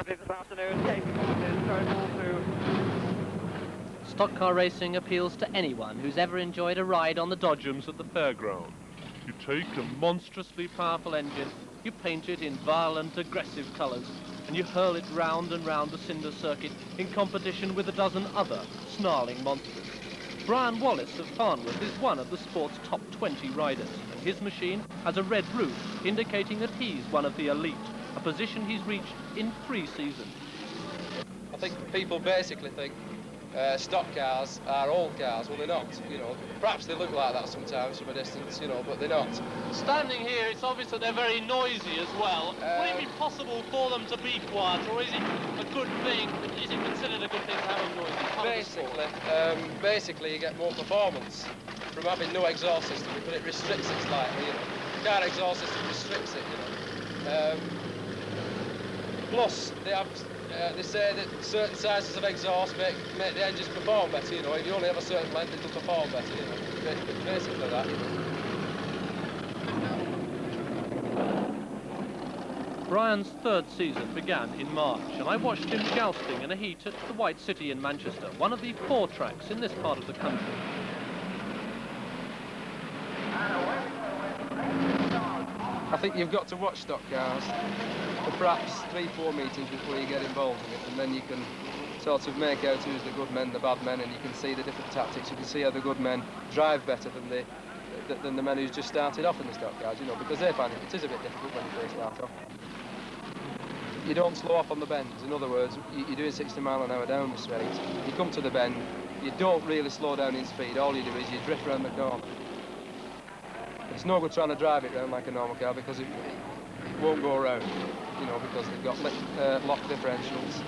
this afternoon. Gaming horses going all through. Stock car racing appeals to anyone who's ever enjoyed a ride on the dodgems at the fairground. You take a monstrously powerful engine, you paint it in violent, aggressive colours, and you hurl it round and round the cinder circuit in competition with a dozen other snarling monsters. Brian Wallace of Farnworth is one of the sport's top 20 riders, and his machine has a red roof indicating that he's one of the elite, a position he's reached in 3 seasons. I think people basically think stock cars are old cars. Well, they're not, you know. Perhaps they look like that sometimes from a distance, you know, but they're not. Standing here, it's obvious that they're very noisy as well. Would it be possible for them to be quiet, or is it a good thing? Is it considered a good thing to have them noisy? Basically, you get more performance from having no exhaust system, but it restricts it slightly, you know. Car exhaust system restricts it, you know. Plus, they say that certain sizes of exhaust make the engines perform better, you know. If you only have a certain length, it'll perform better, you know. Basically that, you know. Brian's 3rd season began in March, and I watched him jousting in a heat at the White City in Manchester, one of the 4 tracks in this part of the country. I think you've got to watch stock cars for perhaps 3-4 meetings before you get involved in it, and then you can sort of make out who's the good men, the bad men, and you can see the different tactics. You can see how the good men drive better than the men who's just started off in the stock cars, you know, because they find it is a bit difficult when you first start off. You don't slow off on the bends. In other words, you're doing 60 mile an hour down the straight. You come to the bend, you don't really slow down in speed. All you do is you drift around the corner. It's no good trying to drive it around like a normal car because it won't go around, you know, because they've got lock differentials.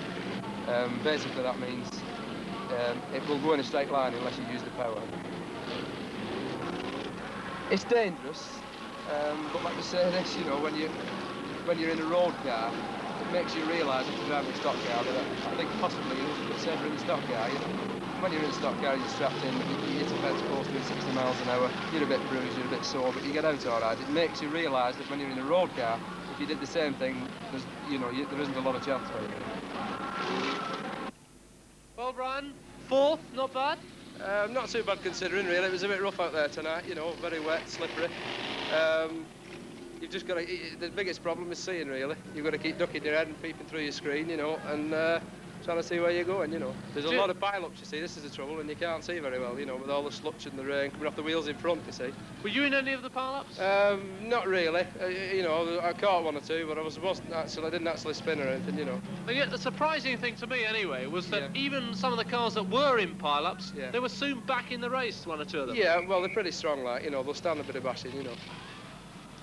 Basically, that means it will go in a straight line unless you use the power. It's dangerous, but like I say this, you know, when you're in a road car, it makes you realise if you're driving a stock car that I think possibly you're a bit safer in a stock car, you know. When you're in a stock car, you're strapped in, you hit a fence post doing 60 miles an hour, you're a bit bruised, you're a bit sore, but you get out all right. It makes you realise that when you're in a road car, if you did the same thing, there isn't a lot of chance for you. Well, Brian, 4th, not bad? Not too bad considering, really. It was a bit rough out there tonight, you know, very wet, slippery. You've just got to, the biggest problem is seeing, really. You've got to keep ducking your head and peeping through your screen, you know, and trying to see where you're going, you know. There's a lot of pile-ups, you see, this is the trouble, and you can't see very well, you know, with all the sludge and the rain coming off the wheels in front, you see. Were you in any of the pile-ups? Not really. You know, I caught 1 or 2, but I didn't actually spin or anything, you know. But yet the surprising thing to me, anyway, was that even some of the cars that were in pile-ups, they were soon back in the race, 1 or 2 of them. Yeah, well, they're pretty strong, like, you know, they'll stand a bit of bashing, you know.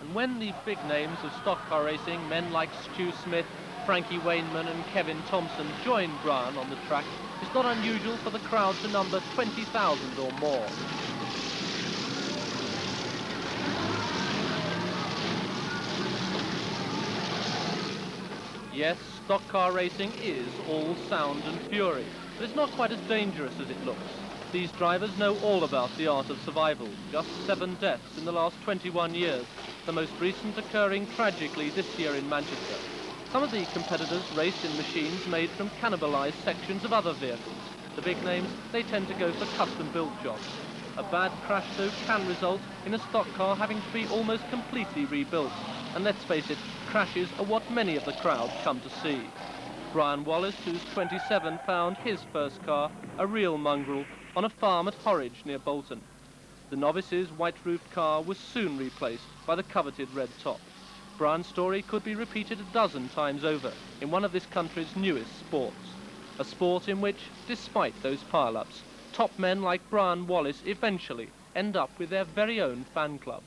And when the big names of stock car racing, men like Stu Smith, Frankie Wainman and Kevin Thompson join Brian on the track, it's not unusual for the crowd to number 20,000 or more. Yes, stock car racing is all sound and fury, but it's not quite as dangerous as it looks. These drivers know all about the art of survival. Just 7 deaths in the last 21 years, the most recent occurring tragically this year in Manchester. Some of the competitors race in machines made from cannibalized sections of other vehicles. The big names, they tend to go for custom-built jobs. A bad crash, though, can result in a stock car having to be almost completely rebuilt. And let's face it, crashes are what many of the crowd come to see. Brian Wallace, who's 27, found his first car, a real mongrel, on a farm at Horwich near Bolton. The novice's white-roofed car was soon replaced by the coveted red top. Brian's story could be repeated a dozen times over in one of this country's newest sports. A sport in which, despite those pile-ups, top men like Brian Wallace eventually end up with their very own fan club.